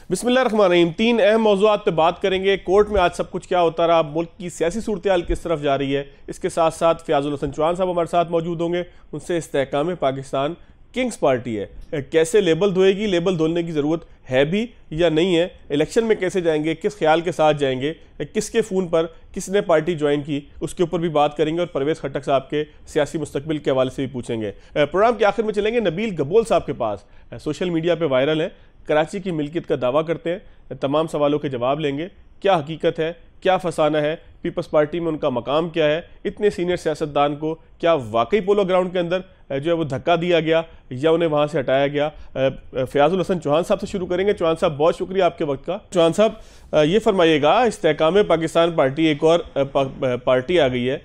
बिस्मिल्लाहिर्रहमानिर्रहीम। तीन अहम मौज़ूआत पे बात करेंगे। कोर्ट में आज सब कुछ क्या होता रहा, मुल्क की सियासी सूरत-ए-हाल किस तरफ जा रही है, इसके साथ साथ फ़याज़ुल हसन चौहान साहब हमारे साथ मौजूद होंगे। उनसे इस्तेहकाम पाकिस्तान किंग्स पार्टी है, कैसे लेबल धोएगी, लेबल धोने की ज़रूरत है भी या नहीं है, इलेक्शन में कैसे जाएंगे, किस ख्याल के साथ जाएंगे, किसके फ़ोन पर किसने पार्टी ज्वाइन की, उसके ऊपर भी बात करेंगे और परवेज़ खट्टक साहब के सियासी मुस्तकबिल के हवाले से भी पूछेंगे। प्रोग्राम के आखिर में चलेंगे नबील गबोल साहब के पास, सोशल मीडिया पर वायरल हैं, कराची की मिल्कियत का दावा करते हैं। तमाम सवालों के जवाब लेंगे। क्या हकीकत है, क्या फसाना है, पीपल्स पार्टी में उनका मकाम क्या है, इतने सीनियर सियासतदान को क्या वाकई पोलो ग्राउंड के अंदर जो है वो धक्का दिया गया या उन्हें वहाँ से हटाया गया। फ़याज़ुल हसन चौहान साहब से शुरू करेंगे। चौहान साहब, बहुत शुक्रिया आपके वक्त का। चौहान साहब, ये फरमाइएगा, इस्तेहकाम पाकिस्तान पार्टी एक और पार्टी आ गई है,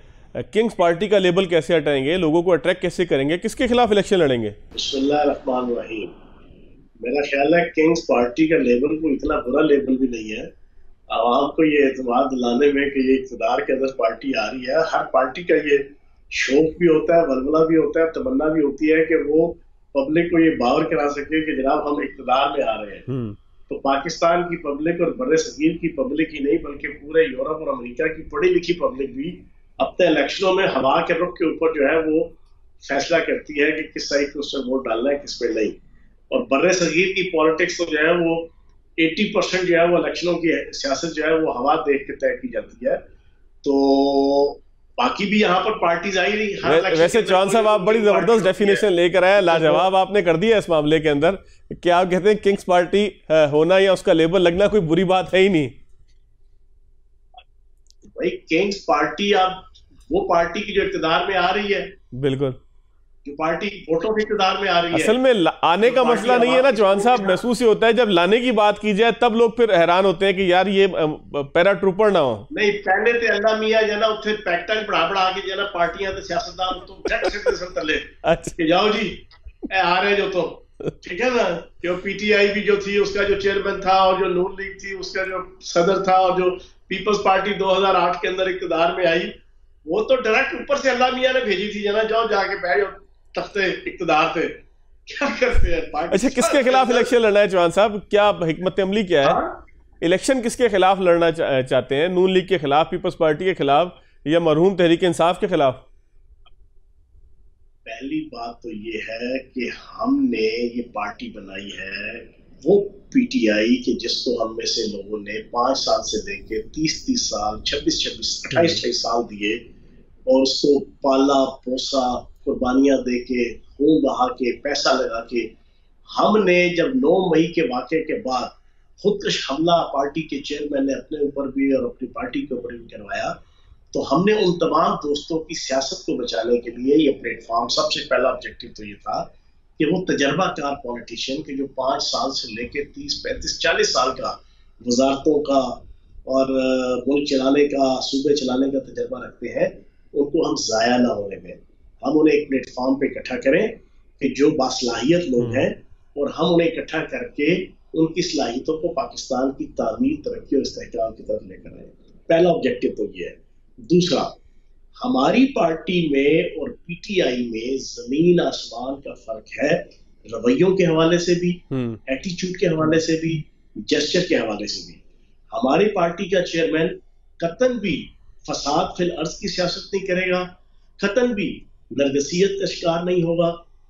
किंग्स पार्टी का लेबल कैसे हटाएंगे, लोगों को अट्रैक्ट कैसे करेंगे, किसके खिलाफ इलेक्शन लड़ेंगे? बिस्मिल्लाहिर्रहमानिर्रहीम। मेरा ख्याल है किंग्स पार्टी का लेबल कोई इतना बुरा लेबल भी नहीं है। आवाम को ये एतमाद दिलाने में कि ये इक़्तिदार के अंदर पार्टी आ रही है। हर पार्टी का ये शौक भी होता है, वलवला भी होता है, तमन्ना भी होती है कि वो पब्लिक को ये बावर करा सके कि जनाब हम इक़्तिदार में आ रहे हैं। तो पाकिस्तान की पब्लिक और बर्रे सगीर की पब्लिक ही नहीं बल्कि पूरे यूरोप और अमेरिका की पढ़ी लिखी पब्लिक भी अपने इलेक्शनों में हवा के रुख के ऊपर जो है वो फैसला करती है कि किस साइड को उससे वोट डालना है, किस पे नहीं। और बर्रे सगीर की पॉलिटिक्स तो जो है वो 80% जो है वो इलेक्शनों की सियासत जो है वो हवा देख के तय की जाती है। तो बाकी भी यहाँ पर पार्टीज आई रही। वैसे चौहान साहब, आप बड़ी जबरदस्त डेफिनेशन लेकर आए, लाजवाब आपने कर दिया इस मामले के अंदर। क्या आप कहते हैं किंग्स पार्टी होना या उसका लेबल लगना कोई बुरी बात है ही नहीं? भाई किंग्स पार्टी अब वो पार्टी की जो इक़्तिदार में आ रही है, बिल्कुल, जो पार्टी वोटों के इक़्तिदार में आ रही है। असल में आने का मसला नहीं है ना चौहान साहब, महसूस ही होता है जब लाने की बात की जाए तब लोग फिर हैरान होते हैं कि यार ये पैरा ट्रूपर ना हो। नहीं, पहले तो अल्लाह मियां जना उत्थे पैक्टा बढ़ा के जना पार्टियां ते सियासतदान तो झट से सब तले कि जाओ जी ए आ रहे जो, तो ठीक है ना। जो पीटीआई भी जो थी उसका जो चेयरमैन था और जो नून लीग थी उसका जो सदर था और जो पीपल्स पार्टी 2008 के अंदर इक़्तिदार में आई, वो तो डायरेक्ट ऊपर से अल्लाह मियां ने भेजी थी जना जाओ जाके बैठ जाओ तख्ते इक़्तिदार पे। क्या करते हैं? अच्छा, किसके खिलाफ इलेक्शन लड़ना है चौहान साहब? क्या हिकमत अमली क्या है? इलेक्शन किसके खिलाफ लड़ना चाहते हैं? नून लीग के खिलाफ, पीपल्स पार्टी के खिलाफ या मरहूम तहरीक इंसाफ के खिलाफ? पहली बात तो ये है कि हमने ये पार्टी बनाई है वो पीटीआई के जिसको हम में से लोगों ने 5 साल से लेके 30-30 साल, 26-26, 28-28 साल दिए और उसको पाला पोसा, कुर्बानियां दे के, खून बहा के, पैसा लगा के। हमने जब 9 मई के वाक़े के बाद खुदकश हमला पार्टी के चेयरमैन ने अपने ऊपर भी और अपनी पार्टी के ऊपर भी करवाया, तो हमने उन तमाम दोस्तों की सियासत को बचाने के लिए ये प्लेटफॉर्म, सबसे पहला ऑब्जेक्टिव तो ये था कि वो तजर्बाकार पॉलिटिशियन के जो 5 साल से लेके 30, 35, 40 साल का वजारतों का और मुल्क चलाने का, सूबे चलाने का तजर्बा रखते हैं, उनको हम ज़ाया ना होने दें। हम उन्हें एक प्लेटफॉर्म पे इकट्ठा करें कि जो बासलाहियत लोग हैं और हम उन्हें इकट्ठा करके उनकी सलाहियतों को पाकिस्तान की तामीर, तरक्की और इस्तेहकाम की तरफ लेकर आए। पहला ऑब्जेक्टिव तो ये है। दूसरा, हमारी पार्टी में और पीटीआई में जमीन आसमान का फर्क है, रवैयों के हवाले से भी, एटीट्यूड के हवाले से भी, जेस्चर के हवाले से भी। हमारी पार्टी का चेयरमैन कतन भी फसाद फिल अर्ज की सियासत नहीं करेगा, कतन भी नरगसियत का शिकार नहीं होगा,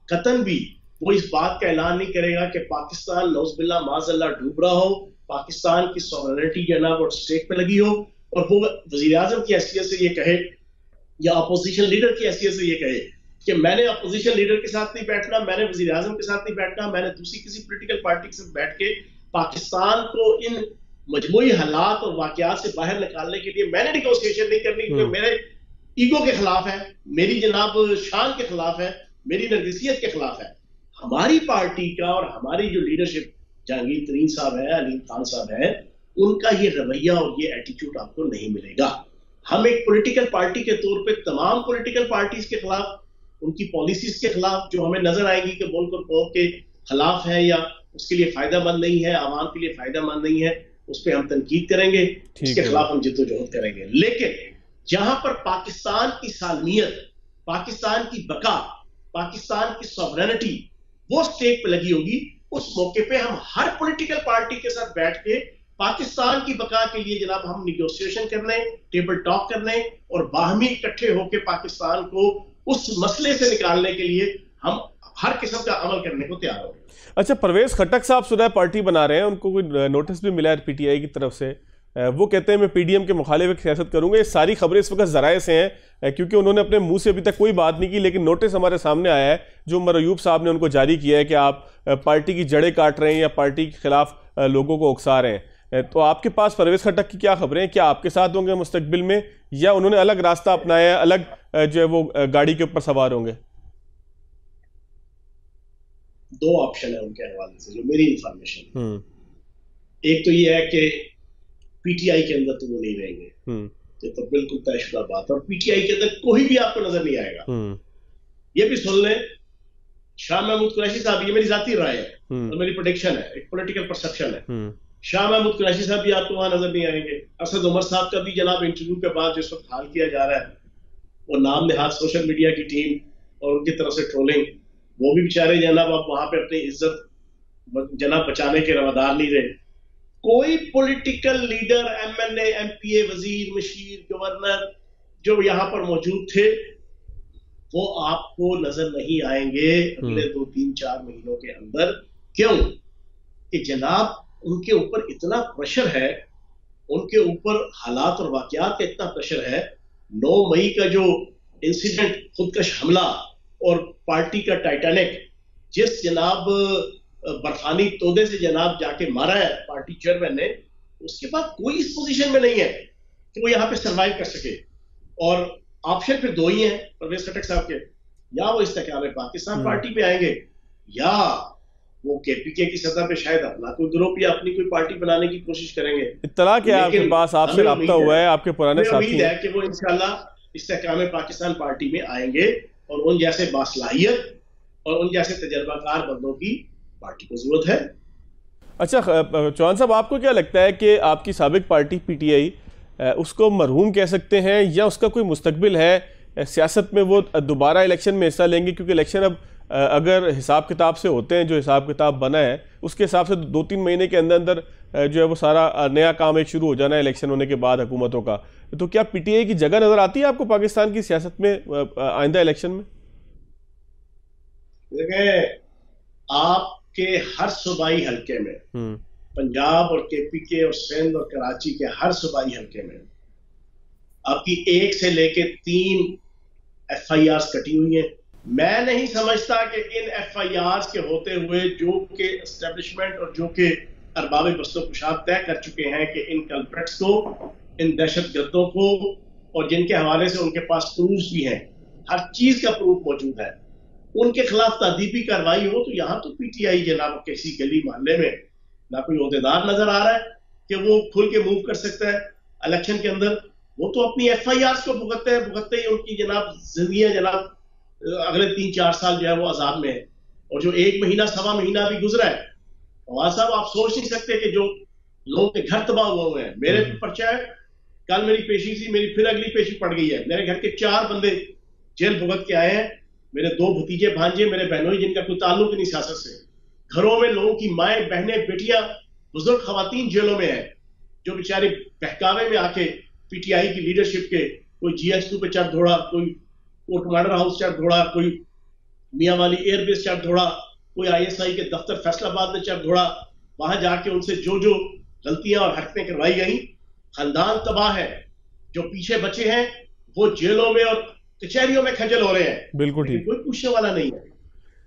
कतन भी वो इस बात का ऐलान नहीं करेगा कि पाकिस्तान नौज़बिल्लाह माज़अल्लाह डूब रहा हो, पाकिस्तान की सॉवरेनिटी जो है ना वो स्टेक पे लगी हो, और वो वज़ीर आज़म की हैसियत से ये कहे या अपोजिशन लीडर की हैसियत से ये कहे कि मैंने अपोजिशन लीडर के साथ नहीं बैठना, मैंने वज़ीर आज़म के साथ नहीं बैठना, मैंने दूसरी किसी पॉलिटिकल पार्टी के साथ बैठ के पाकिस्तान को इन मजमूई हालात और वाक़यात से बाहर निकालने के लिए मैंने निगोशिएशन नहीं करनी, क्योंकि मेरे ईगो के खिलाफ है, मेरी जनाब शान के खिलाफ है, मेरी नरगिसियत के खिलाफ है। हमारी पार्टी का और हमारी जो लीडरशिप, जहांगीर तरीन साहब है, अलीम खान साहब है, उनका ये रवैया और ये एटीट्यूड आपको नहीं मिलेगा। हम एक पॉलिटिकल पार्टी के तौर पे तमाम पॉलिटिकल पार्टीज के खिलाफ, उनकी पॉलिसीज के खिलाफ जो हमें नजर आएगी कि मुल्क और कौम के खिलाफ है या उसके लिए फायदेमंद नहीं है, आवाम के लिए फायदेमंद नहीं है, उस पर हम तनकीद करेंगे, उसके खिलाफ हम जिद्दोजहद करेंगे। लेकिन जहां पर पाकिस्तान की सालमियत, पाकिस्तान की बका, पाकिस्तान की सॉवरेनिटी वो स्टेक पे लगी होगी, उस मौके पे हम हर पॉलिटिकल पार्टी के साथ बैठ के पाकिस्तान की बका के लिए जनाब हम निगोशिएशन करने, टेबल टॉक करने और बाहमी इकट्ठे होकर पाकिस्तान को उस मसले से निकालने के लिए हम हर किस्म का अमल करने को तैयार हो। अच्छा, परवेज खट्टक साहब सुना है पार्टी बना रहे हैं, उनको कोई नोटिस भी मिला है पीटीआई की तरफ से, वो कहते हैं मैं पीडीएम के मुखालिफ सियासत करूंगा। ये सारी खबरें इस वक्त ज़राए से हैं क्योंकि उन्होंने अपने मुंह से अभी तक कोई बात नहीं की, लेकिन नोटिस हमारे सामने आया है जो उमर अयूब साहब ने उनको जारी किया है कि आप पार्टी की जड़ें काट रहे हैं या पार्टी के खिलाफ लोगों को उकसा रहे हैं। तो आपके पास परवेज खट्टक की क्या खबरें हैं? क्या आपके साथ होंगे मुस्तकबिल में या उन्होंने अलग रास्ता अपनाया है, अलग जो है वो गाड़ी के ऊपर सवार होंगे? दो ऑप्शन है उनके हवाले से जो मेरी इंफॉर्मेशन, एक तो ये है कि पीटीआई के अंदर तो वो नहीं रहेंगे, ये तो बिल्कुल तयशुदा बात है, और पीटीआई के अंदर कोई भी आपको नजर नहीं आएगा। ये भी सुन लें, शाह महमूद कुरैशी साहब, ये मेरी जाती राय है और मेरी प्रेडिक्शन है, एक पॉलिटिकल परसेप्शन है, शाह महमूद कुरैशी साहब भी आपको वहां नजर नहीं आएंगे। असद उमर साहब का भी जनाब इंटरव्यू के बाद जिस वक्त हाल किया जा रहा है, वो नाम निहाद सोशल मीडिया की टीम और उनकी तरफ से ट्रोलिंग, वो भी बेचारे जनाब आप वहां पे अपनी इज्जत जनाब बचाने के रवादार नहीं रहे। कोई पॉलिटिकल लीडर, एमएलए, एमपीए, वजीर, मशीर, गवर्नर जो यहां पर मौजूद थे वो आपको नजर नहीं आएंगे अगले 2, 3, 4 महीनों के अंदर। क्यों? कि जनाब उनके ऊपर इतना प्रेशर है, उनके ऊपर हालात और वाकयात का इतना प्रेशर है। 9 मई का जो इंसिडेंट, खुदकश हमला और पार्टी का टाइटैनिक, जिस जनाब बर्फानी तोदे से जनाब जाके मारा है पार्टी चेयरमैन ने, उसके बाद कोई इस पोजीशन में नहीं है कि वो यहाँ पे सरवाइव कर सके। और ऑप्शन फिर 2 ही हैं परवेज खट्टक साहब के, या वो इस्तेकाम पाकिस्तान पार्टी पे आएंगे या वो केपीके की सतह पे शायद अपना कोई ग्रुप या अपनी कोई पार्टी बनाने की कोशिश करेंगे। इत्तला क्या है आपके पास? आपसे राब्ता हुआ है, आपके पुराने साथी उम्मीद है कि वो इंशाल्लाह इस्तेकाम पाकिस्तान पार्टी में आएंगे और उन जैसे बासलाहियत और उन जैसे तजर्बाकार बंदों की पार्टी को जरूरत है। अच्छा चौहान साहब, आपको क्या लगता है कि आपकी साबिक पार्टी पीटीआई उसको मरहूम कह सकते हैं या उसका कोई मुस्तकबिल है सियासत में? वो दोबारा इलेक्शन में हिस्सा लेंगे? क्योंकि इलेक्शन अब अगर हिसाब किताब से होते हैं, जो हिसाब किताब बना है उसके हिसाब से 2-3 महीने के अंदर अंदर जो है वो सारा नया काम एक शुरू हो जाना है इलेक्शन होने के बाद हुकूमतों का। तो क्या पीटीआई की जगह नजर आती है आपको पाकिस्तान की सियासत में आइंदा इलेक्शन में? देखिए, आपके हर सूबाई हल्के में, पंजाब और केपीके और सिंध और कराची के हर सूबाई हल्के में आपकी 1 से लेके 3 एफआईआर कटी हुई है। मैं नहीं समझता कि इन एफआईआर के होते हुए जो कि एस्टेब्लिशमेंट और जो कि अरबाब बस्तो कुशाद तय कर चुके हैं कि इन कल्प्रेट्स को, इन दहशतगर्दों को, और जिनके हवाले से उनके पास प्रूफ भी हैं, हर चीज का प्रूफ मौजूद है, उनके खिलाफ तादीबी कार्रवाई हो। तो यहाँ तो पीटीआई जनाब किसी गली मोहल्ले में ना कोई ओहदेदार नजर आ रहा है कि वो खुल के मूव कर सकता है इलेक्शन के अंदर। वो तो अपनी एफआईआर को भुगतते ही उनकी जनाब जिंदगी जनाब अगले 3-4 साल जो है वो अजाब में है। और जो 1 महीना, 1.25 महीना भी गुजरा है, फवाद साहब आप सोच नहीं सकते कि जो लोगों के घर तबाह हुए हैं। मेरे पर्चा है, कल मेरी पेशी थी, मेरी फिर अगली पेशी पड़ गई है। मेरे घर के 4 बंदे जेल भुगत के आए हैं, मेरे 2 भतीजे भांजे, मेरे बहनों जिनका कोई ताल्लुक नहीं सियासत से। घरों में लोगों की माएं, बहनें, बेटियां, बुजुर्ग खवातीन जेलों में है, जो बेचारे बहकावे में आके पीटीआई की लीडरशिप के, कोई जीएच2 पे चढ़ दौड़ा, कोई कमांडर हाउस चढ़ दौड़ा, कोई मियांवाली एयरबेस चढ़ दौड़ा, कोई आईएसआई के दफ्तर फैसलाबाद में चढ़ दौड़ा। वहां जाके उनसे जो जो गलतियां और हरकतें करवाई गई, खानदान तबाह है। जो पीछे बचे हैं वो जेलों में और कचहरियों में खजल हो रहे हैं। बिल्कुल ठीक, कोई पूछने वाला नहीं है,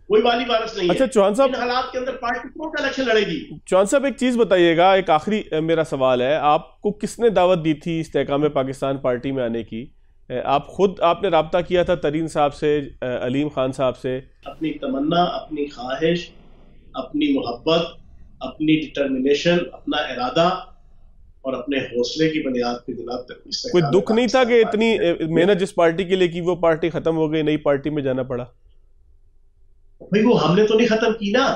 कोई वाली वारस नहीं है। अच्छा चौहान साहब, इन हालात के अंदर पार्टी कौन सा इलेक्शन लड़ेगी? चौहान साहब एक चीज बताइएगा, एक आखिरी मेरा सवाल है, आपको किसने दावत दी थी इस्तेकाम पाकिस्तान पार्टी में आने की? आप खुद आपने राब्ता किया था तरीन साहब से, अलीम खान साहब से? अपनी तमन्ना, अपनी ख्वाहिश, अपनी मोहब्बत, अपनी डिटर्मिनेशन, अपना इरादा और अपने हौसले की बुनियाद पे जनाब कोई दुख नहीं था कि इतनी मेहनत जिस पार्टी के लिए की वो पार्टी खत्म हो गई, नई पार्टी में जाना पड़ा? भाई वो हमने तो नहीं खत्म की ना,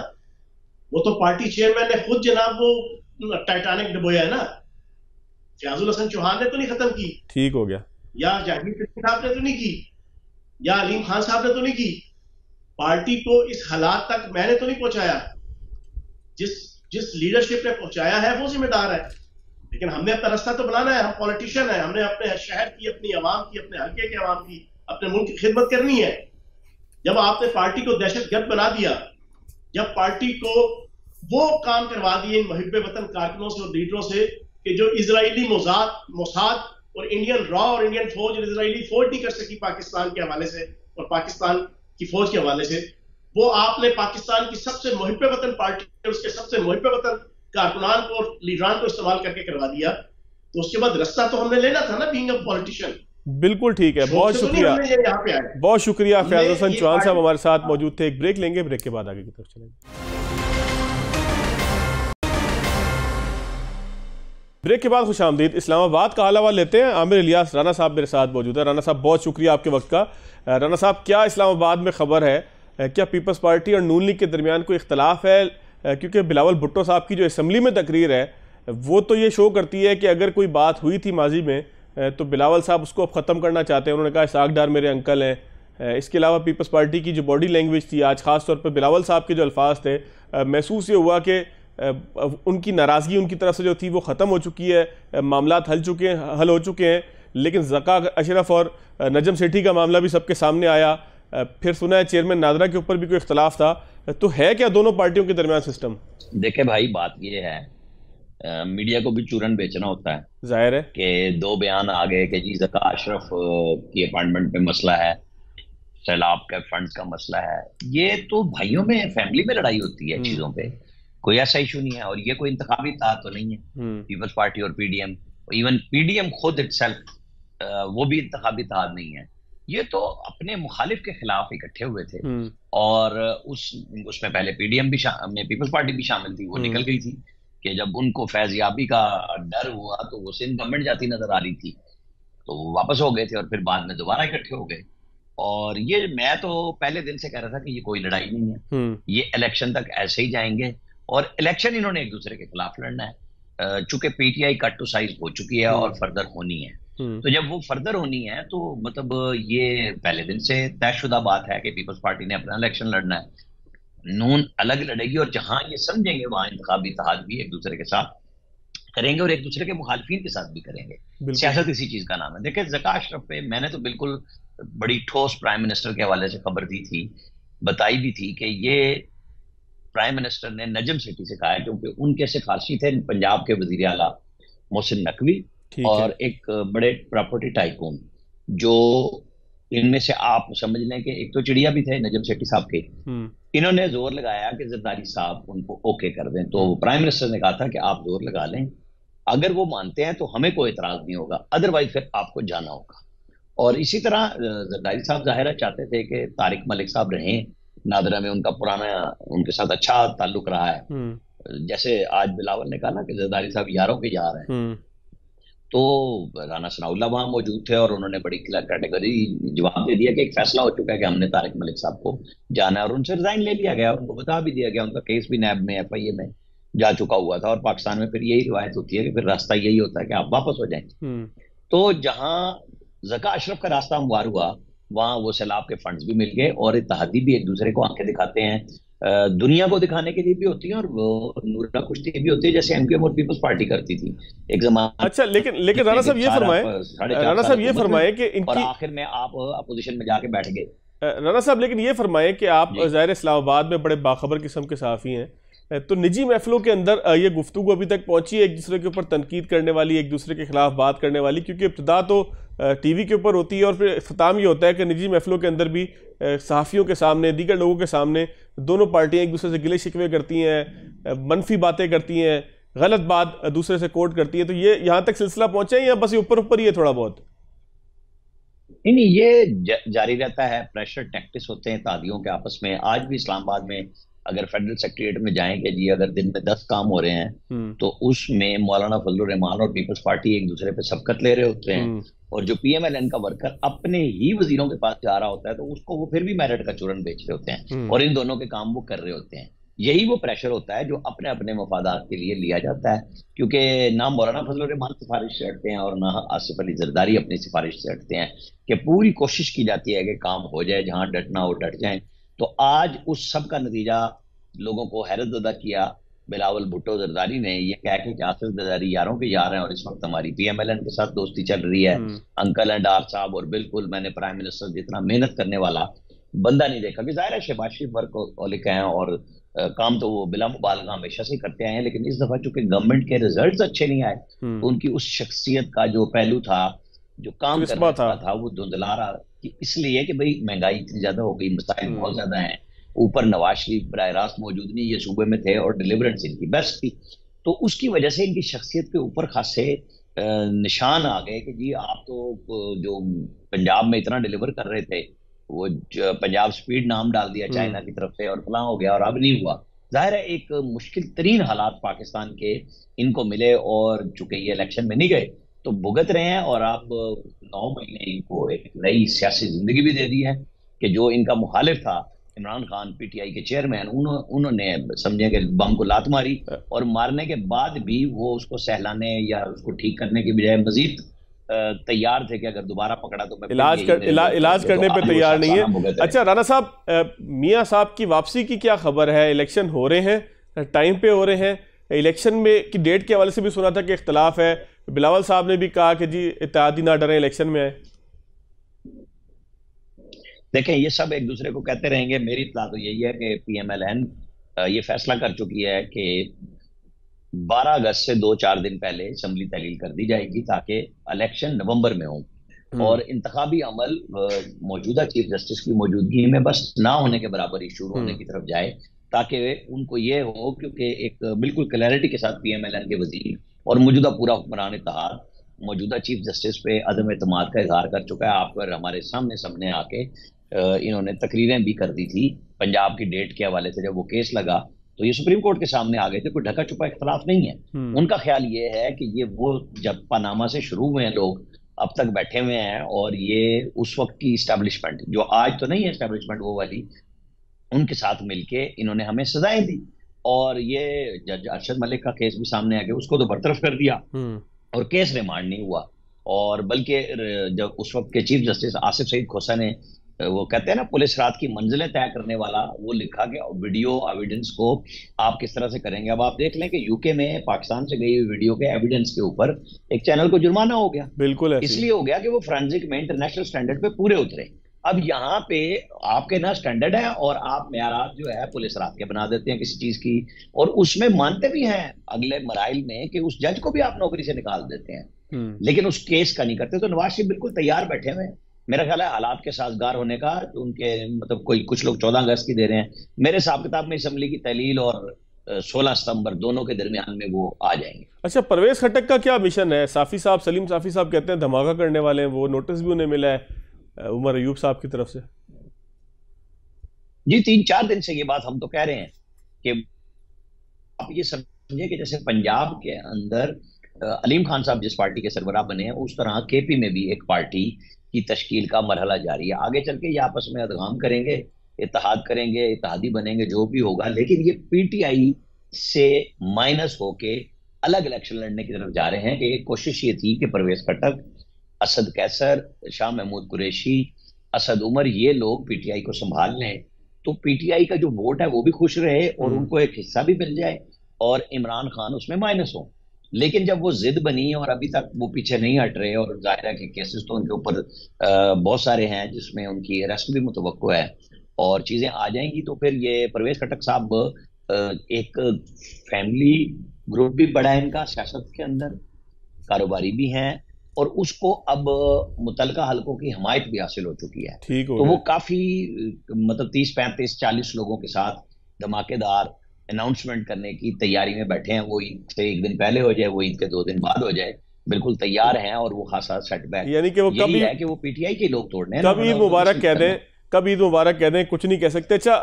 वो तो पार्टी चेयरमैन ने खुद जनाब वो टाइटैनिक डुबोया है ना। फयाजुल हसन चौहान ने तो नहीं खत्म की, ठीक हो गया, या जहांगीर साहब ने तो नहीं की, या अलीम खान साहब ने तो नहीं की। पार्टी को इस हालात तक मैंने तो नहीं पहुंचाया। जिस जिस लीडरशिप ने पहुंचाया है वो जिम्मेदार है, लेकिन हमने अपना रास्ता तो बनाना है। हम पॉलिटिशियन है, हमने अपने शहर की, अपनी आवाम की, अपने हल्के के आवाम की, अपने मुल्क की खिदमत करनी है। जब आपने पार्टी को दहशतगर्द बना दिया, जब पार्टी को वो काम करवा दिए इन मुहिब्बे वतन कारकुनों से और लीडरों से कि जो इजरायली मोसाद और इंडियन रॉ और इंडियन फौज और इजरायली फौज नहीं कर सकी पाकिस्तान के हवाले से और पाकिस्तान की फौज के हवाले से, वो आपने पाकिस्तान की सबसे मुहिब्बे वतन पार्टी और उसके सबसे मुहिब्बे वतन कारकुनान को और लीडरान को इस्तेमाल करके करवा दिया। तो उसके बाद रास्ता तो हमने लेना था ना, बीइंग अ पॉलिटिशियन। बिल्कुल ठीक है, बहुत शुक्रिया, यहाँ पे आए। बहुत शुक्रिया। फयाजुल हसन चौहान साहब हमारे साथ मौजूद थे। एक ब्रेक लेंगे, ब्रेक के बाद आगे की तरफ चलेंगे। ब्रेक के बाद खुशामदीद। इस्लामाबाद का हाल लेते हैं। आमिर इलियास राना साहब मेरे साथ मौजूद है। राना साहब बहुत शुक्रिया आपके वक्त का। राना साहब, क्या इस्लामाबाद में खबर है, क्या पीपल्स पार्टी और नून लीग के दरमियान कोई इख्तलाफ है? क्योंकि बिलावल भुट्टो साहब की जो असम्बली में तकरीर है वो तो ये शो करती है कि अगर कोई बात हुई थी माजी में तो बिलावल साहब उसको अब ख़त्म करना चाहते हैं। उन्होंने कहा इसाक डार मेरे अंकल हैं। इसके अलावा पीपल्स पार्टी की जो बॉडी लैंग्वेज थी आज, ख़ास तौर पर बिलावल साहब के जो अल्फाज थे, महसूस ये हुआ कि उनकी नाराज़गी उनकी तरफ से जो थी वो ख़त्म हो चुकी है, मामलात हल हो चुके हैं। लेकिन ज़का अशरफ और नजम सेठी का मामला भी सबके सामने आया। फिर सुना है चेयरमैन नादरा के ऊपर भी कोई इख्तलाफ था। तो है क्या दोनों पार्टियों के दरमियान सिस्टम? देखे भाई, बात ये है, मीडिया को भी चूरन बेचना होता है। जाहिर है कि दो बयान आ गए कि जी ज़का अशरफ की अपॉइंटमेंट पे मसला है, सैलाब के फंड्स का मसला है। ये तो भाइयों में, फैमिली में लड़ाई होती है चीजों पे, कोई ऐसा इशू नहीं है। और ये कोई इंतखाबी इत्तेहाद तो नहीं है, पीपल्स पार्टी और पीडीएम, इवन पीडीएम खुद इटसेल्फ वो भी इंतखाबी इत्तेहाद नहीं है। ये तो अपने मुखालिफ के खिलाफ इकट्ठे हुए थे और उसमें पहले पीडीएम भी पीपल्स पार्टी भी शामिल थी। वो निकल गई थी कि जब उनको फैजियाबी का डर हुआ तो वो सिंध गवर्नमेंट जाती नजर आ रही थी, तो वो वापस हो गए थे और फिर बाद में दोबारा इकट्ठे हो गए। और ये मैं तो पहले दिन से कह रहा था कि ये कोई लड़ाई नहीं है, ये इलेक्शन तक ऐसे ही जाएंगे और इलेक्शन इन्होंने एक दूसरे के खिलाफ लड़ना है। चूंकि पीटीआई कट टू साइज हो चुकी है और फर्दर होनी है, तो जब वो फर्दर होनी है तो मतलब ये पहले दिन से तयशुदा बात है कि पीपल्स पार्टी ने अपना इलेक्शन लड़ना है, नून अलग लड़ेगी और जहां ये समझेंगे वहां इंतखाबी इत्तेहाद भी एक दूसरे के साथ करेंगे और एक दूसरे के मुखालिफिन के साथ भी करेंगे। सियासत इसी चीज का नाम है। देखिए, ज़का अशरफ पे मैंने तो बिल्कुल बड़ी ठोस प्राइम मिनिस्टर के हवाले से खबर दी थी, बताई भी थी कि ये प्राइम मिनिस्टर ने नजम सेठी से कहा है, क्योंकि उनके सिफारशी थे पंजाब के वजीर आला मोहसिन नकवी और एक बड़े प्रॉपर्टी टाइकून, जो इनमें से आप समझ लें कि एक तो चिड़िया भी थे नजम सेठी साहब के। इन्होंने जोर लगाया कि जरदारी साहब उनको ओके कर दें, तो प्राइम मिनिस्टर ने कहा था कि आप जोर लगा लें, अगर वो मानते हैं तो हमें कोई इतराज नहीं होगा, अदरवाइज फिर आपको जाना होगा। और इसी तरह जरदारी साहब जाहिर चाहते थे कि तारिक मलिक साहब रहें नादरा में, उनका पुराना उनके साथ अच्छा ताल्लुक रहा है। जैसे आज बिलावल ने कहा ना कि जरदारी साहब यारों के यार हैं, तो राना सनाउल्लाह वहां मौजूद थे और उन्होंने बड़ी कैटेगरी जवाब दे दिया कि एक फैसला हो चुका है कि हमने तारिक मलिक साहब को जाना है, और उनसे रिजाइन ले लिया गया, उनको बता भी दिया गया, उनका केस भी नैब में एफआईए में जा चुका हुआ था। और पाकिस्तान में फिर यही रिवायत होती है कि फिर रास्ता यही होता है कि आप वापस हो जाएं। तो जहां ज़का अशरफ का रास्ता हमवार हुआ वहां वो सैलाब के फंड्स भी मिल गए और इत्तेहादी भी एक दूसरे को आंखें दिखाते हैं, दुनिया को दिखाने के लिए भी होती है और वो नूरा कुश्ती भी होती है, जैसे एमक्यूएम और पीपल्स पार्टी करती थी एक जमाना। अच्छा, लेकिन राना साहब ये फरमाए कि इनकी, और आखिर में आप अपोजिशन में जाके बैठ गए। राना साहब, लेकिन ये फरमाए कि आप ज़ाहिर इस्लामाबाद में बड़े बाखबर किस्म के सहाफ़ी हैं, तो निजी महफिलों के अंदर ये गुफ्तगू अभी तक पहुंची है एक दूसरे के ऊपर तनकीद करने वाली, एक दूसरे के खिलाफ बात करने वाली? क्योंकि इब्तिदा तो टीवी के ऊपर होती है और फिर इख्तिताम ये होता है कि निजी महफिलों के अंदर भी सहाफ़ियों के सामने, दीगर लोगों के सामने दोनों पार्टियां एक दूसरे से गिले शिकवे करती हैं, मनफी बातें करती हैं, गलत बात दूसरे से कोट करती हैं। तो ये यहाँ तक सिलसिला पहुंचा है या बस ये ऊपर ऊपर ही है थोड़ा बहुत? नहीं, ये जारी रहता है, प्रेशर टैक्टिक्स होते हैं तादियों के आपस में। आज भी इस्लामाबाद में अगर फेडरल सेक्रेटरिएट में जाएंगे जी, अगर दिन में 10 काम हो रहे हैं तो उसमें मौलाना फजलुर रहमान और पीपल्स पार्टी एक दूसरे पे सबकत ले रहे होते हैं, और जो पीएमएलएन का वर्कर अपने ही वजीरों के पास जा रहा होता है तो उसको वो फिर भी मेरिट का चूरन बेच रहे होते हैं और इन दोनों के काम वो कर रहे होते हैं। यही वो प्रेशर होता है जो अपने अपने मफादात के लिए लिया जाता है, क्योंकि ना मौलाना फजलुर रहमान सिफारिश से हटते हैं और ना आसिफ अली जरदारी अपनी सिफारिश से हटते हैं, कि पूरी कोशिश की जाती है कि काम हो जाए, जहां डटना हो डट जाए। तो आज उस सब का नतीजा लोगों को हैरत ज़दा किया बिलावल भुट्टो जरदारी ने ये कह के जासिर जरदारी यारों के यार हैं और इस वक्त हमारी पीएमएलएन के साथ दोस्ती चल रही है, अंकल एंड डार साहब, और बिल्कुल मैंने प्राइम मिनिस्टर जितना मेहनत करने वाला बंदा नहीं देखा। कि जाहिर है शहबाज शरीफ वर्क हैं और काम तो वो बिला मुबालगा हमेशा से करते आए हैं, लेकिन इस दफा चूंकि गवर्नमेंट के रिजल्ट्स अच्छे नहीं आए तो उनकी उस शख्सियत का जो पहलू था, जो काम करने का था, वो धुंधला रहा। कि इसलिए कि भाई महंगाई इतनी ज्यादा हो गई, मसाइल बहुत ज्यादा हैं, ऊपर नवाज शरीफ बराह रास्त मौजूद नहीं, ये सूबे में थे और डिलीवरेंस इनकी बेस्ट थी, तो उसकी वजह से इनकी शख्सियत के ऊपर खासे निशान आ गए कि जी आप तो जो पंजाब में इतना डिलीवर कर रहे थे, वो पंजाब स्पीड नाम डाल दिया चाइना की तरफ से और फलां हो गया और अब नहीं हुआ। जाहिर है एक मुश्किल तरीन हालात पाकिस्तान के इनको मिले और चूंकि ये इलेक्शन में नहीं गए तो भुगत रहे हैं, और अब 9 महीने इनको एक नई सियासी जिंदगी भी दे दी है कि जो इनका मुखालिफ था इमरान खान पीटीआई के चेयरमैन, उन्होंने समझे कि बम को लात मारी और मारने के बाद भी वो उसको सहलाने या उसको ठीक करने की बजाय मजीद तैयार थे कि अगर दोबारा पकड़ा तो मैं इलाज करने पे तैयार नहीं है। अच्छा राणा साहब, मियां साहब की वापसी की क्या खबर है? इलेक्शन हो रहे हैं, टाइम पे हो रहे हैं, इलेक्शन में की डेट के हवाले से भी सुना था कि इख्तलाफ है, बिलावल साहब ने भी कहा कि जी इत्तेहादी ना डरें, इलेक्शन में आए। देखें ये सब एक दूसरे को कहते रहेंगे, मेरी इत्तला तो यही है कि पीएमएलएन ये फैसला कर चुकी है कि 12 अगस्त से 2-4 दिन पहले असम्बली तहलील कर दी जाएगी ताकि इलेक्शन नवंबर में हो और इंतखाबी अमल मौजूदा चीफ जस्टिस की मौजूदगी में बस ना होने के बराबर ही शुरू होने की तरफ जाए, ताकि उनको ये हो, क्योंकि एक बिल्कुल क्लैरिटी के साथ पीएमएलएन के वजीर और मौजूदा पूरा हुक्मरान इत्तेहाद मौजूदा चीफ जस्टिस पे अदम एतमाद का इजहार कर चुका है। आप पर हमारे सामने आके इन्होंने तकरीरें भी कर दी थी पंजाब की डेट के हवाले से। जब वो केस लगा तो ये सुप्रीम कोर्ट के सामने आ गए थे, कोई ढका छुपा इख्तलाफ नहीं है। उनका ख्याल ये है कि ये वो जब पनामा से शुरू हुए हैं लोग अब तक बैठे हुए हैं और ये उस वक्त की इस्टेब्लिशमेंट जो आज तो नहीं है इस्टेब्लिशमेंट वो वाली, उनके साथ मिलके इन्होंने हमें सजाएं दी और ये जज अरशद मलिक का केस भी सामने आ गया, उसको तो बरतरफ कर दिया और केस रिमांड नहीं हुआ। और बल्कि जब उस वक्त के चीफ जस्टिस आसिफ सईद खोसा ने वो कहते हैं ना पुलिस रात की मंजिलें तय करने वाला, वो लिखा कि वीडियो एविडेंस को आप किस तरह से करेंगे। अब आप देख लें कि यूके में पाकिस्तान से गई हुई वीडियो के एविडेंस के ऊपर एक चैनल को जुर्माना हो गया। बिल्कुल इसलिए हो गया कि वो फोरेंसिक में इंटरनेशनल स्टैंडर्ड पे पूरे उतरे। अब यहाँ पे आपके ना स्टैंडर्ड है और आप मेयारात जो है पुलिस रात के बना देते हैं किसी चीज की, और उसमें मानते भी हैं अगले मराइल में कि उस जज को भी आप नौकरी से निकाल देते हैं, लेकिन उस केस का नहीं करते। तो नवाज शरीफ बिल्कुल तैयार बैठे हुए हैं मेरा ख्याल है हालात के साजगार होने का। तो उनके मतलब कुछ लोग 14 अगस्त की दे रहे हैं, मेरे हिसाब किताब में असम्बली की तहलील और 16 सितंबर दोनों के दरमियान में वो आ जाएंगे। अच्छा, परवेज खट्टक का क्या मिशन है? साफी साहब, सलीम साफी साहब कहते हैं धमाका करने वाले हैं, वो नोटिस भी उन्हें मिला है उमर अयूब साहब की तरफ से। जी 3-4 दिन से ये बात हम तो कह रहे हैं कि आप ये समझे कि जैसे पंजाब के अंदर अलीम खान साहब जिस पार्टी के सरबराह बने हैं, उस तरह केपी में भी एक पार्टी की तश्कील का मरहला जारी है। आगे चल के ये आपस में अदगाम करेंगे, इत्तेहाद करेंगे, इत्तेहादी बनेंगे, जो भी होगा, लेकिन ये पीटीआई से माइनस होके अलग इलेक्शन लड़ने की तरफ जा रहे हैं। कि कोशिश ये थी कि परवेज खट्टक, असद कैसर, शाह महमूद कुरैशी, असद उमर, ये लोग पीटीआई को संभाल लें तो पीटीआई का जो वोट है वो भी खुश रहे और उनको एक हिस्सा भी मिल जाए और इमरान खान उसमें माइनस हो। लेकिन जब वो जिद बनी और अभी तक वो पीछे नहीं हट रहे, और जाहिर है कि केसेस तो उनके ऊपर बहुत सारे हैं जिसमें उनकी अरेस्ट भी मुतवक्को है और चीजें आ जाएंगी, तो फिर ये परवेज खट्टक साहब एक फैमिली ग्रुप भी बड़ा है इनका सियासत के अंदर, कारोबारी भी हैं और उसको अब मुतलका हलकों की हमायत भी हासिल हो चुकी है। तो वो काफी मतलब 30-35-40 लोगों के साथ धमाकेदार अनाउंसमेंट करने की तैयारी में बैठे हैं। वो ईद से एक दिन पहले हो जाए, वो ईद के 2 दिन बाद हो जाए, बिल्कुल तैयार हैं। और वो खासा सेटबैक यानी कि वो कभी है कि वो पीटीआई के लोग तोड़ने, कब ईद मुबारक कह दें, कब ईद मुबारक कह दें, कुछ नहीं कह सकते। अच्छा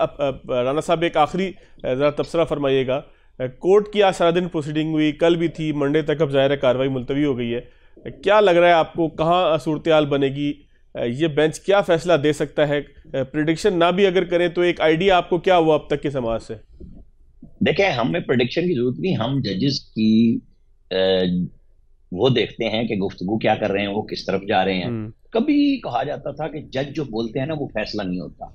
राणा साहब, एक आखिरी जरा तबसरा फरमाइएगा। कोर्ट की आज सारा दिन प्रोसीडिंग हुई, कल भी थी, मंडे तक अब जाहिर है कार्रवाई मुलतवी हो गई है। क्या लग रहा है आपको, कहाँ सूरत हाल बनेगी? ये बेंच क्या फैसला दे सकता है? प्रेडिक्शन ना भी अगर करें तो एक आइडिया आपको क्या हुआ अब तक के समाज से? देखें, हमें प्रेडिक्शन की जरूरत नहीं, हम जजेस की वो देखते हैं कि गुफ्तगू क्या कर रहे हैं, वो किस तरफ जा रहे हैं। कभी कहा जाता था कि जज जो बोलते हैं ना वो फैसला नहीं होता,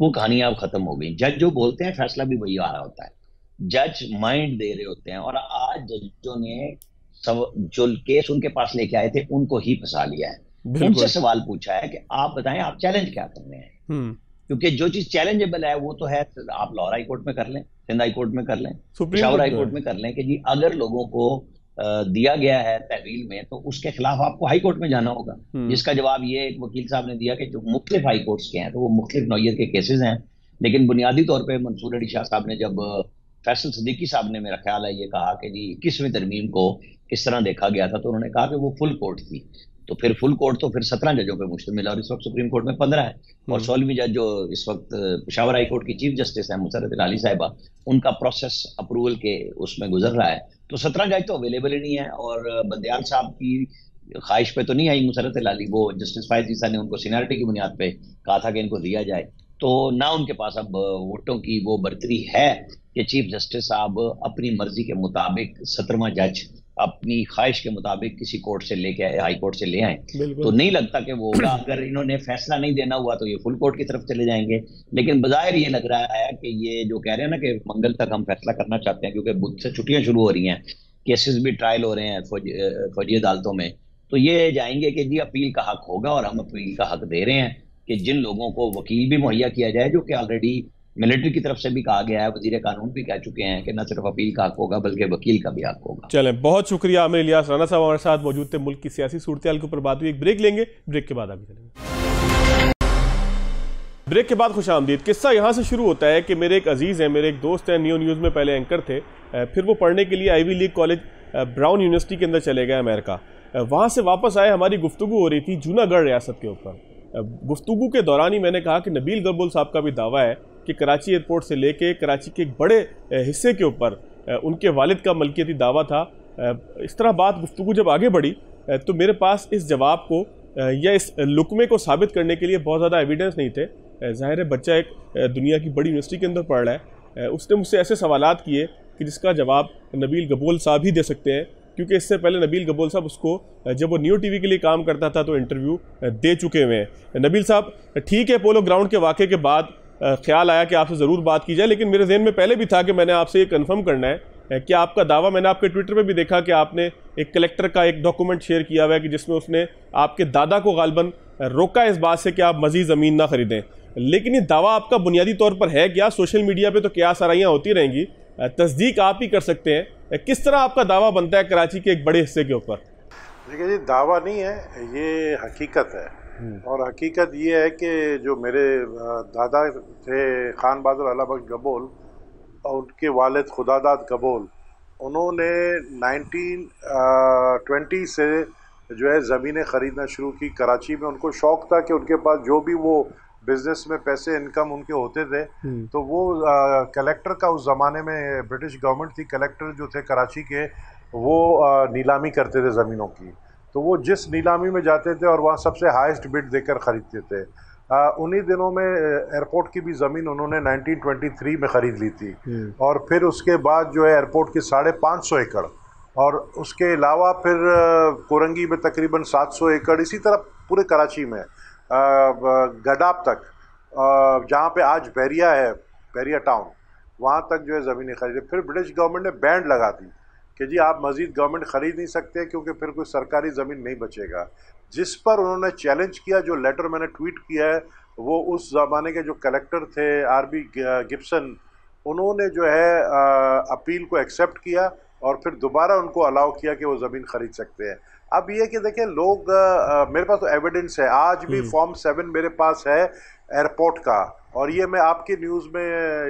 वो कहानी अब खत्म हो गई। जज जो बोलते हैं फैसला भी वही आ रहा होता है। जज माइंड दे रहे होते हैं, और आज जजों ने सब जो केस उनके पास लेके आए थे उनको ही फंसा लिया है। उनसे सवाल पूछा है कि आप बताएं आप चैलेंज क्या कर रहे हैं, क्योंकि जो चीज चैलेंजेबल है वो तो है, आप लाहौर हाई कोर्ट में कर लें, सिंध हाई कोर्ट में कर लें, पेशावर हाई कोर्ट में कर लें कि जी अगर लोगों को दिया गया है तहवील में तो उसके खिलाफ आपको हाई कोर्ट में जाना होगा। जिसका जवाब ये एक वकील साहब ने दिया कि जो मुख्तलिफ हाई कोर्ट्स के हैं तो वो मुख्तलिफ नौयत के केसेस हैं, लेकिन बुनियादी तौर पर मंसूर अली शाह साहब ने जब फैसल सिद्दीकी साहब ने, मेरा ख्याल है, ये कहा कि जी 21वीं तरमीम को किस तरह देखा गया था, तो उन्होंने कहा कि वो फुल कोर्ट थी। तो फिर फुल कोर्ट तो फिर 17 जजों पे मुश्तमिल है, और इस वक्त सुप्रीम कोर्ट में 15 है, और 16वीं जज जो इस वक्त पेशावर हाई कोर्ट की चीफ जस्टिस है मुसर्रत अली साहिबा, उनका प्रोसेस अप्रूवल के उसमें गुजर रहा है। तो 17 जज तो अवेलेबल ही नहीं है, और बंदयाल साहब की ख्वाहिश पे तो नहीं आई मुसर्रत अली, वो जस्टिस फायज ईसा ने उनको सीनियरिटी की बुनियाद पे कहा था कि इनको दिया जाए, तो ना उनके पास अब वोटों की वो बर्तरी है कि चीफ जस्टिस साहब अपनी मर्जी के मुताबिक 17वां जज अपनी ख्वाहिश के मुताबिक किसी कोर्ट से लेके आए, हाई कोर्ट से ले आए। तो नहीं लगता कि वो होगा। अगर इन्होंने फैसला नहीं देना हुआ तो ये फुल कोर्ट की तरफ चले जाएंगे, लेकिन बजाय ये लग रहा है कि ये जो कह रहे हैं ना कि मंगल तक हम फैसला करना चाहते हैं, क्योंकि बुध से छुट्टियां शुरू हो रही हैं, केसेस भी ट्रायल हो रहे हैं फौजी अदालतों में, तो ये जाएंगे कि जी अपील का हक होगा, और हम अपील का हक दे रहे हैं कि जिन लोगों को वकील भी मुहैया किया जाए, जो कि ऑलरेडी मिलिट्री की तरफ से भी कहा गया है, वजीर कानून भी कह चुके हैं कि न सिर्फ अपील का हक होगा बल्कि वकील का भी हक होगा। चलें, बहुत शुक्रिया आमिर इलियास राना साहब हमारे साथ मौजूद थे। मुल्क की सियासी सूरत-ए-हाल के ऊपर बात हुई। एक ब्रेक लेंगे, ब्रेक के बाद आगे चलेंगे। ब्रेक के बाद खुशामदीद। किस्सा यहाँ से शुरू होता है कि मेरे एक अजीज़ हैं, मेरे एक दोस्त हैं, नियो न्यूज़ में पहले एंकर थे, फिर वो पढ़ने के लिए Ivy League college Brown University के अंदर चले गए अमेरिका। वहाँ से वापस आए, हमारी गुफ्तगू हो रही थी जूनागढ़ रियासत के ऊपर। गुफ्तगू के दौरान ही मैंने कहा कि नबील गरबुल साहब का भी दावा है कि कराची एयरपोर्ट से लेके कराची के एक बड़े हिस्से के ऊपर उनके वालिद का मलकियती दावा था। इस तरह बात गुफ्तगू जब आगे बढ़ी तो मेरे पास इस जवाब को या इस लुकमे को साबित करने के लिए बहुत ज़्यादा एविडेंस नहीं थे। ज़ाहिर है बच्चा एक दुनिया की बड़ी यूनिवर्सिटी के अंदर पढ़ रहा है, उसने मुझसे ऐसे सवालात किए कि जिसका जवाब नबील गरबुल साहब ही दे सकते हैं, क्योंकि इससे पहले नबील गरबुल साहब उसको जब वो न्यू टीवी के लिए काम करता था तो इंटरव्यू दे चुके हुए हैं। नबील साहब, ठीक है, पोलो ग्राउंड के वाक़े के बाद ख्याल आया कि आपसे ज़रूर बात की जाए, लेकिन मेरे जहन में पहले भी था कि मैंने आपसे ये कंफर्म करना है कि आपका दावा, मैंने आपके ट्विटर पे भी देखा कि आपने एक कलेक्टर का एक डॉक्यूमेंट शेयर किया हुआ है कि जिसमें उसने आपके दादा को गालबन रोका इस बात से कि आप मज़ीद ज़मीन ना ख़रीदें, लेकिन ये दावा आपका बुनियादी तौर पर है क्या? सोशल मीडिया पर तो क्या सराहियाँ होती रहेंगी, तस्दीक आप ही कर सकते हैं। किस तरह आपका दावा बनता है कराची के एक बड़े हिस्से के ऊपर? देखिए जी, दावा नहीं है, ये हकीकत है। और हकीकत ये है कि जो मेरे दादा थे खान बहादुर अला बख्श गबोल और उनके वालिद खुदादाद गबोल, उन्होंने 1920 से जो है ज़मीनें ख़रीदना शुरू की कराची में। उनको शौक़ था कि उनके पास जो भी वो बिज़नेस में पैसे इनकम उनके होते थे तो वो कलेक्टर का, उस ज़माने में ब्रिटिश गवर्नमेंट थी, कलेक्टर जो थे कराची के वो नीलामी करते थे ज़मीनों की, तो वो जिस नीलामी में जाते थे और वहाँ सबसे हाईएस्ट बिड देकर ख़रीदते थे। उन्हीं दिनों में एयरपोर्ट की भी ज़मीन उन्होंने 1923 में ख़रीद ली थी, और फिर उसके बाद जो है एयरपोर्ट की 550 एकड़, और उसके अलावा फिर कोरंगी में तकरीबन 700 एकड़, इसी तरह पूरे कराची में गडाप तक, जहाँ पे आज बैरिया है, बैरिया टाउन, वहाँ तक जो है ज़मीनें खरीदी। फिर ब्रिटिश गवर्नमेंट ने बैंड लगा दी कि जी आप मज़ीद गवर्नमेंट ख़रीद नहीं सकते क्योंकि फिर कोई सरकारी ज़मीन नहीं बचेगा। जिस पर उन्होंने चैलेंज किया, जो लेटर मैंने ट्वीट किया है, वो उस ज़माने के जो कलेक्टर थे आरबी गिब्सन, उन्होंने जो है अपील को एक्सेप्ट किया और फिर दोबारा उनको अलाउ किया कि वो ज़मीन ख़रीद सकते हैं। अब ये कि देखें लोग, मेरे पास तो एविडेंस है, आज भी फॉर्म 7 मेरे पास है एयरपोर्ट का, और ये मैं आपके न्यूज़ में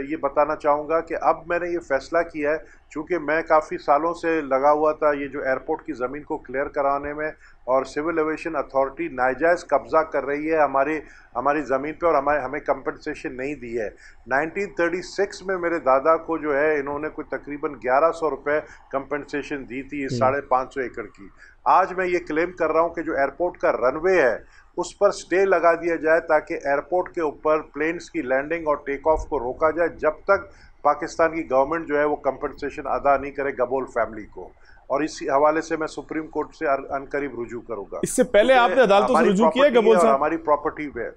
ये बताना चाहूँगा कि अब मैंने ये फ़ैसला किया है, चूँकि मैं काफ़ी सालों से लगा हुआ था ये जो एयरपोर्ट की ज़मीन को क्लियर कराने में, और सिविल एविएशन अथॉरिटी नाजायज़ कब्ज़ा कर रही है हमारी ज़मीन पे, और हमें कंपनसेशन नहीं दी है। 1936 में मेरे दादा को जो है इन्होंने कोई तकरीबन 1100 रुपये कंपनसेशन दी थी इस 550 एकड़ की। आज मैं ये क्लेम कर रहा हूँ कि जो एयरपोर्ट का रनवे है उस पर स्टे लगा दिया जाए ताकि एयरपोर्ट के ऊपर प्लेन्स की लैंडिंग और टेक ऑफ को रोका जाए जब तक पाकिस्तान की गवर्नमेंट जो है वो कंपनसेशन अदा नहीं करे गबोल फैमिली को। और इसी हवाले से मैं सुप्रीम कोर्ट से अनकरीब रुजू करूंगा। इससे पहले आपने अदालतों से रुजू किया गबोल साहब? हमारी प्रॉपर्टी पे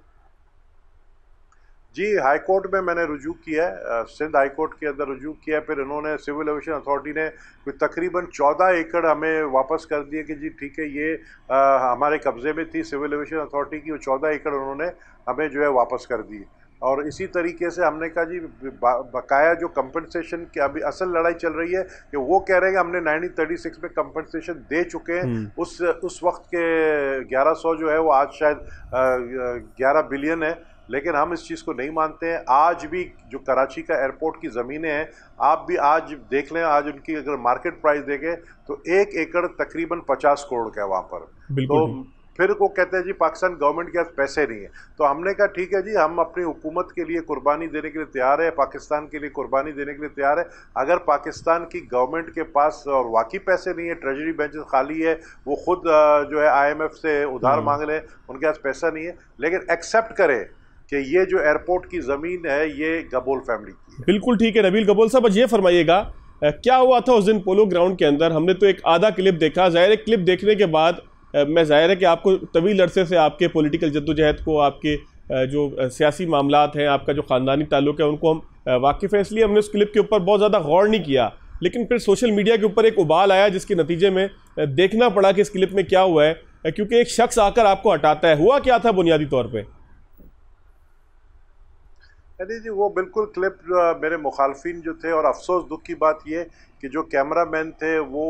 जी, हाई कोर्ट में मैंने रुजू किया है, सिंध हाई कोर्ट के अंदर रुजू किया है। फिर इन्होंने सिविल एविएशन अथॉरिटी ने कोई तकरीबन 14 एकड़ हमें वापस कर दिए कि जी ठीक है, ये हमारे कब्जे में थी सिविल एविएशन अथॉरिटी की, वो 14 एकड़ उन्होंने हमें जो है वापस कर दी। और इसी तरीके से हमने कहा जी बकाया जो कंपनसेशन की अभी असल लड़ाई चल रही है कि वो कह रहे हैं कि हमने 1936 में कंपनसेशन दे चुके हैं। उस वक्त के 1100 जो है वो आज शायद 11 बिलियन है, लेकिन हम इस चीज़ को नहीं मानते हैं। आज भी जो कराची का एयरपोर्ट की ज़मीनें हैं, आप भी आज देख लें, आज उनकी अगर मार्केट प्राइस देखें तो 1 एकड़ तकरीबन 50 करोड़ का है वहाँ पर। तो फिर वो कहते हैं जी पाकिस्तान गवर्नमेंट के पास पैसे नहीं है। तो हमने कहा ठीक है जी, हम अपनी हुकूमत के लिए कुर्बानी देने के लिए तैयार है, पाकिस्तान के लिए कुर्बानी देने के लिए तैयार है। अगर पाकिस्तान की गवर्नमेंट के पास और वाकई पैसे नहीं है, ट्रेजरी बेंचेस खाली है, वो खुद जो है IMF से उधार मांग रहे हैं, उनके पास पैसा नहीं है, लेकिन एक्सेप्ट करें कि ये जो एयरपोर्ट की ज़मीन है ये गबोल फैमिली की है। बिल्कुल ठीक है नबील गबोल साहब, ये फरमाइएगा क्या हुआ था उस दिन पोलो ग्राउंड के अंदर? हमने तो एक आधा क्लिप देखा, ज़ाहिर है क्लिप देखने के बाद मैं ज़ाहिर है कि आपको तवील अरसे से आपके पॉलिटिकल जद्दोजहद को, आपके जो सियासी मामलात हैं, आपका जो ख़ानदानी ताल्लुक़ है, उनको हम वाकिफ़ हैं, इसलिए हमने उस क्लिप के ऊपर बहुत ज़्यादा गौर नहीं किया। लेकिन फिर सोशल मीडिया के ऊपर एक उबाल आया जिसके नतीजे में देखना पड़ा कि इस क्लिप में क्या हुआ है, क्योंकि एक शख्स आकर आपको हटाता है। हुआ क्या था बुनियादी तौर पर? नहीं जी, वो बिल्कुल क्लिप मेरे मुखालफिन जो थे, और अफसोस दुख की बात ये कि जो कैमरामैन थे वो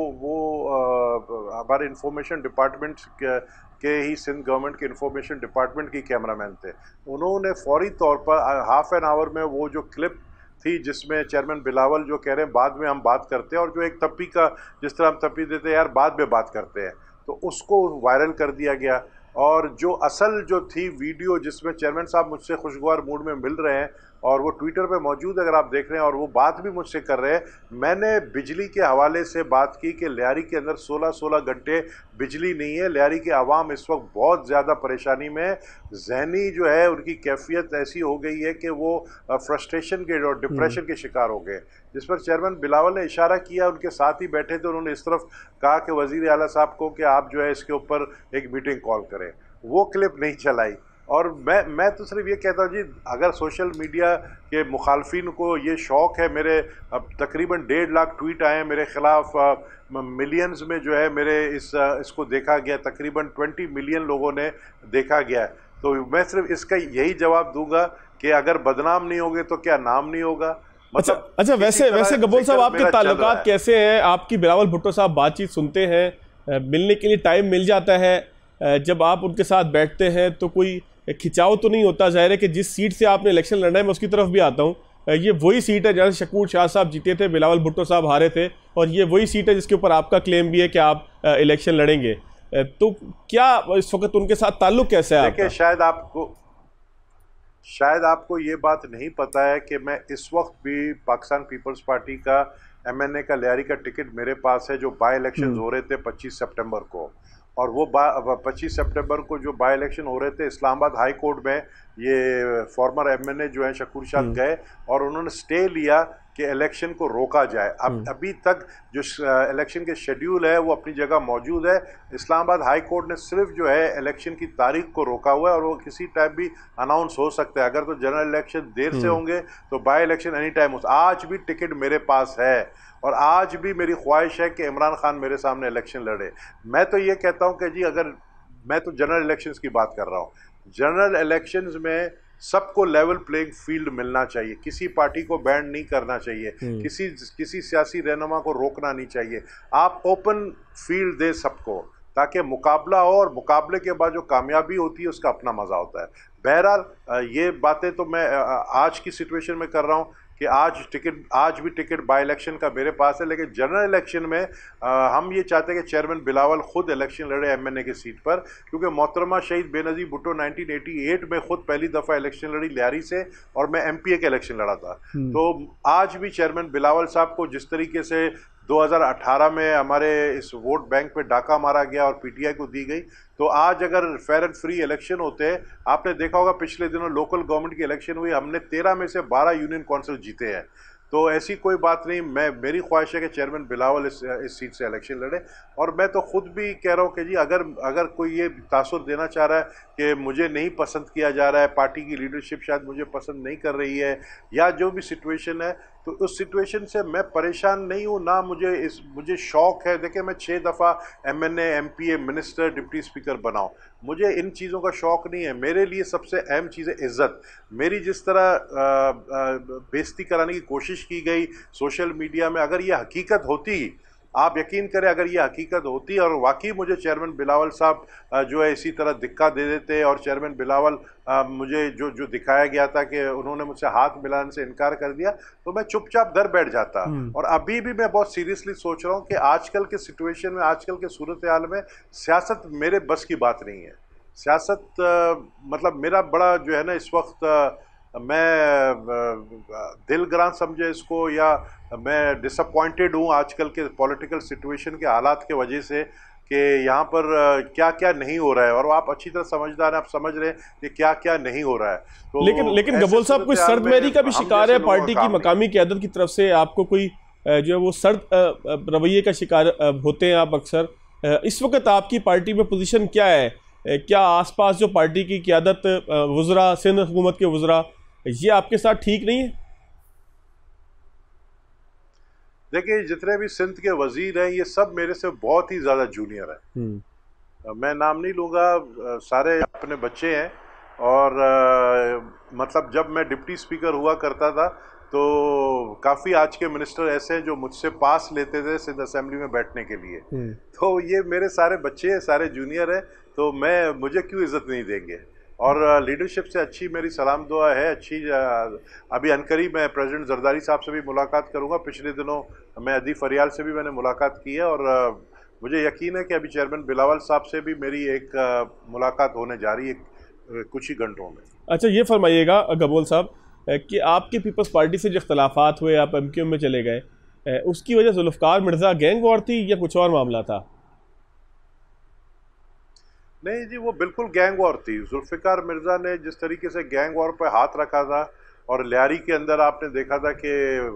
हमारे इंफॉर्मेशन डिपार्टमेंट के ही, सिंध गवर्नमेंट के इंफॉर्मेशन डिपार्टमेंट के कैमरामैन थे। उन्होंने फौरी तौर पर हाफ एन आवर में वो जो क्लिप थी जिसमें चेयरमैन बिलावल जो कह रहे हैं बाद में हम बात करते हैं, और जो एक तप्पी का, जिस तरह हम तप्पी देते हैं यार बाद में बात करते हैं, तो उसको वायरल कर दिया गया। और जो असल जो थी वीडियो जिसमें चेयरमैन साहब मुझसे खुशगवार मूड में मिल रहे हैं, और वो ट्विटर पे मौजूद है अगर आप देख रहे हैं, और वो बात भी मुझसे कर रहे हैं। मैंने बिजली के हवाले से बात की कि लियारी के अंदर 16-16 घंटे बिजली नहीं है। लियारी के आवाम इस वक्त बहुत ज़्यादा परेशानी में है। ज़हनी जो है उनकी कैफियत ऐसी हो गई है कि वो फ्रस्ट्रेशन के और डिप्रेशन के शिकार हो गए, जिस पर चेयरमैन बिलावल ने इशारा किया। उनके साथ ही बैठे थे, उन्होंने इस तरफ कहा कि वज़ीर आला साहब को कि आप जो है इसके ऊपर एक मीटिंग कॉल करें। वो क्लिप नहीं चलाई। और मैं तो सिर्फ ये कहता हूँ जी, अगर सोशल मीडिया के मुखालफिन को ये शौक़ है, मेरे अब तकरीबन 1.5 लाख ट्वीट आए हैं मेरे ख़िलाफ़, मिलियंस में जो है मेरे इसको देखा गया, तकरीबन 20 मिलियन लोगों ने देखा गया। तो मैं सिर्फ इसका यही जवाब दूंगा कि अगर बदनाम नहीं होगे तो क्या नाम नहीं होगा। मतलब अच्छा वैसे गबोल साहब आपके ताल्लुकात कैसे हैं? आपकी बिलावल भुट्टो साहब बातचीत सुनते हैं, मिलने के लिए टाइम मिल जाता है? जब आप उनके साथ बैठते हैं तो कोई खिंचाव तो नहीं होता? जाहिर है कि जिस सीट से आपने इलेक्शन लड़ना है मैं उसकी तरफ भी आता हूँ, ये वही सीट है जहाँ से शकूर शाह साहब जीते थे, बिलावल भुट्टो साहब हारे थे, और ये वही सीट है जिसके ऊपर आपका क्लेम भी है कि आप इलेक्शन लड़ेंगे। तो क्या इस वक्त उनके साथ ताल्लुक कैसा है आपका? शायद आपको ये बात नहीं पता है कि मैं इस वक्त भी पाकिस्तान पीपल्स पार्टी का MNA का लियारी का टिकट मेरे पास है, जो बाई इलेक्शन हो रहे थे 25 सितंबर को। और वो 25 सितंबर को जो बाई इलेक्शन हो रहे थे इस्लामाबाद हाई कोर्ट में, ये फॉर्मर MNA जो है शकूर शाह गए और उन्होंने स्टे लिया कि इलेक्शन को रोका जाए। अब अभी तक जो इलेक्शन के शेड्यूल है वो अपनी जगह मौजूद है। इस्लामाबाद हाई कोर्ट ने सिर्फ जो है इलेक्शन की तारीख को रोका हुआ है, और वो किसी टाइम भी अनाउंस हो सकता है। अगर तो जनरल इलेक्शन देर से होंगे तो बाई इलेक्शन एनी टाइम हो। आज भी टिकट मेरे पास है, और आज भी मेरी ख्वाहिश है कि इमरान खान मेरे सामने इलेक्शन लड़े। मैं तो ये कहता हूँ कि जी, अगर मैं तो जनरल इलेक्शंस की बात कर रहा हूँ, जनरल इलेक्शंस में सबको लेवल प्लेइंग फील्ड मिलना चाहिए, किसी पार्टी को बैंड नहीं करना चाहिए, किसी सियासी रहनुमा को रोकना नहीं चाहिए। आप ओपन फील्ड दें सबको, ताकि मुकाबला हो, और मुकाबले के बाद जो कामयाबी होती है उसका अपना मज़ा होता है। बहरहाल ये बातें तो मैं आज की सिचुएशन में कर रहा हूँ कि आज भी टिकट बाई इलेक्शन का मेरे पास है, लेकिन जनरल इलेक्शन में हम ये चाहते हैं कि चेयरमैन बिलावल खुद इलेक्शन लड़े MNA की सीट पर, क्योंकि मोहतरमा शहीद बेनज़ीर भुट्टो 1988 में खुद पहली दफ़ा इलेक्शन लड़ी लियारी से, और मैं MPA का इलेक्शन लड़ा था। तो आज भी चेयरमैन बिलावल साहब को जिस तरीके से 2018 में हमारे इस वोट बैंक पे डाका मारा गया और PTI को दी गई, तो आज अगर फेयर एंड फ्री इलेक्शन होते हैं, आपने देखा होगा पिछले दिनों लोकल गवर्नमेंट की इलेक्शन हुई, हमने 13 में से 12 यूनियन काउंसिल जीते हैं। तो ऐसी कोई बात नहीं। मेरी ख्वाहिश है कि चेयरमैन बिलावल इस सीट से इलेक्शन लड़े। और मैं तो खुद भी कह रहा हूँ कि जी अगर कोई ये तासुर देना चाह रहा है कि मुझे नहीं पसंद किया जा रहा है, पार्टी की लीडरशिप शायद मुझे पसंद नहीं कर रही है, या जो भी सिचुएशन है, तो उस सिचुएशन से मैं परेशान नहीं हूँ ना। मुझे शौक़ है। देखिए, मैं 6 दफ़ा MNA, MPA, minister, deputy speaker बनाऊँ। मुझे इन चीज़ों का शौक़ नहीं है। मेरे लिए सबसे अहम चीज़ है इज़्ज़त। मेरी जिस तरह बेइज्जती कराने की कोशिश की गई सोशल मीडिया में, अगर ये हकीकत होती, आप यकीन करें, अगर ये हकीकत होती और वाकई मुझे चेयरमैन बिलावल साहब जो है इसी तरह धक्का दे देते, और चेयरमैन बिलावल मुझे जो दिखाया गया था कि उन्होंने मुझसे हाथ मिलाने से इनकार कर दिया, तो मैं चुपचाप घर बैठ जाता। और अभी भी मैं बहुत सीरियसली सोच रहा हूँ कि आजकल के सिचुएशन में, आजकल के सूरत हाल में सियासत मेरे बस की बात नहीं है। सियासत मतलब मेरा बड़ा जो है ना इस वक्त, मैं दिलग्रां समझे इसको, या मैं डिसअपॉइंटेड हूँ आजकल के पॉलिटिकल सिचुएशन के हालात के वजह से कि यहाँ पर क्या क्या नहीं हो रहा है। और आप अच्छी तरह समझदार हैं, आप समझ रहे हैं कि क्या क्या नहीं हो रहा है। तो लेकिन गबोल साहब, कोई सर्दमहरी का भी शिकार है पार्टी की मकामी क़यादत की तरफ से? आपको कोई जो है वो सर्द रवैये का शिकार होते हैं आप अक्सर? इस वक्त आपकी पार्टी में पोजीशन क्या है? क्या आसपास जो पार्टी की क़यादत, वज़रा, सिंध हुकूमत के वज़रा, ये आपके साथ ठीक नहीं है? देखिए, जितने भी सिंध के वजीर हैं, ये सब मेरे से बहुत ही ज़्यादा जूनियर हैं। मैं नाम नहीं लूँगा, सारे अपने बच्चे हैं। और मतलब जब मैं डिप्टी स्पीकर हुआ करता था, तो काफ़ी आज के मिनिस्टर ऐसे हैं जो मुझसे पास लेते थे सिंध असेंबली में बैठने के लिए। तो ये मेरे सारे बच्चे हैं, सारे जूनियर हैं, तो मुझे क्यों इज़्ज़त नहीं देंगे? और लीडरशिप से अच्छी मेरी सलाम दुआ है। अभी अनकरीब मैं प्रेसिडेंट जरदारी साहब से भी मुलाकात करूंगा। पिछले दिनों मैं अदी फरियाल से भी मैंने मुलाकात की है, और मुझे यकीन है कि अभी चेयरमैन बिलावल साहब से भी मेरी एक मुलाकात होने जा रही है कुछ ही घंटों में। अच्छा, ये फरमाइएगा गबोल साहब कि आपके पीपल्स पार्टी से जो इख्तलाफात हुए, आप MQM में चले गए, उसकी वजह जुल्फ़िकार मिर्ज़ा गैंग वॉर थी या कुछ और मामला था? नहीं जी, वो बिल्कुल गैंग वॉर थी। जुल्फ़िकार मिर्ज़ा ने जिस तरीके से गैंग वॉर पर हाथ रखा था, और लियारी के अंदर आपने देखा था कि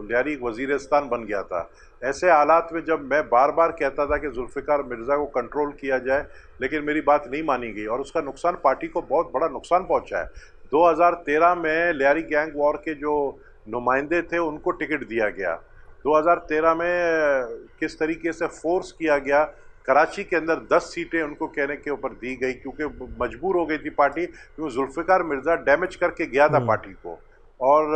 लियारी एक वज़ीरिस्तान बन गया था। ऐसे हालात में जब मैं बार बार कहता था कि जुल्फ़िकार मिर्ज़ा को कंट्रोल किया जाए, लेकिन मेरी बात नहीं मानी गई, और उसका नुकसान पार्टी को बहुत बड़ा नुकसान पहुंचा है। 2013 में लियारी गैंग वॉर के जो नुमाइंदे थे उनको टिकट दिया गया। 2013 में किस तरीके से फोर्स किया गया, कराची के अंदर 10 सीटें उनको कहने के ऊपर दी गई, क्योंकि मजबूर हो गई थी पार्टी, क्योंकि जुल्फ़िकार मिर्ज़ा डैमेज करके गया था पार्टी को। और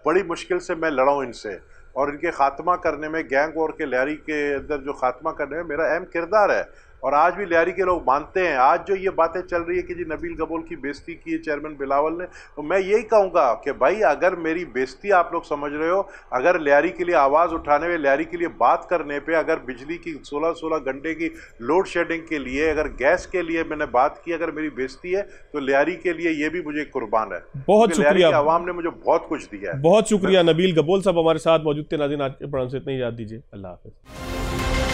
बड़ी मुश्किल से मैं लड़ा हूँ इनसे, और इनके खात्मा करने में, गैंग वॉर के लियारी के अंदर जो खात्मा करने में मेरा अहम किरदार है। और आज भी लियारी के लोग मानते हैं। आज जो ये बातें चल रही है कि जी नबील गबोल की बेइज्जती की है चेयरमैन बिलावल ने, तो मैं यही कहूँगा कि भाई, अगर मेरी बेइज्जती आप लोग समझ रहे हो, अगर लियारी के लिए आवाज़ उठाने में, लियारी के लिए बात करने पे, अगर बिजली की 16-16 घंटे की लोड शेडिंग के लिए, अगर गैस के लिए मैंने बात की, अगर मेरी बेइज्जती है, तो लियारी के लिए ये भी मुझे कुर्बान है। बहुत शुक्रिया, आवाम ने मुझे बहुत कुछ दिया है। बहुत शुक्रिया। नबील गबोल साहब हमारे साथ मौजूद थे। नाज़रीन, आज के प्रोग्राम से इतना ही, याद दीजिए। अल्लाह हाफ़िज़।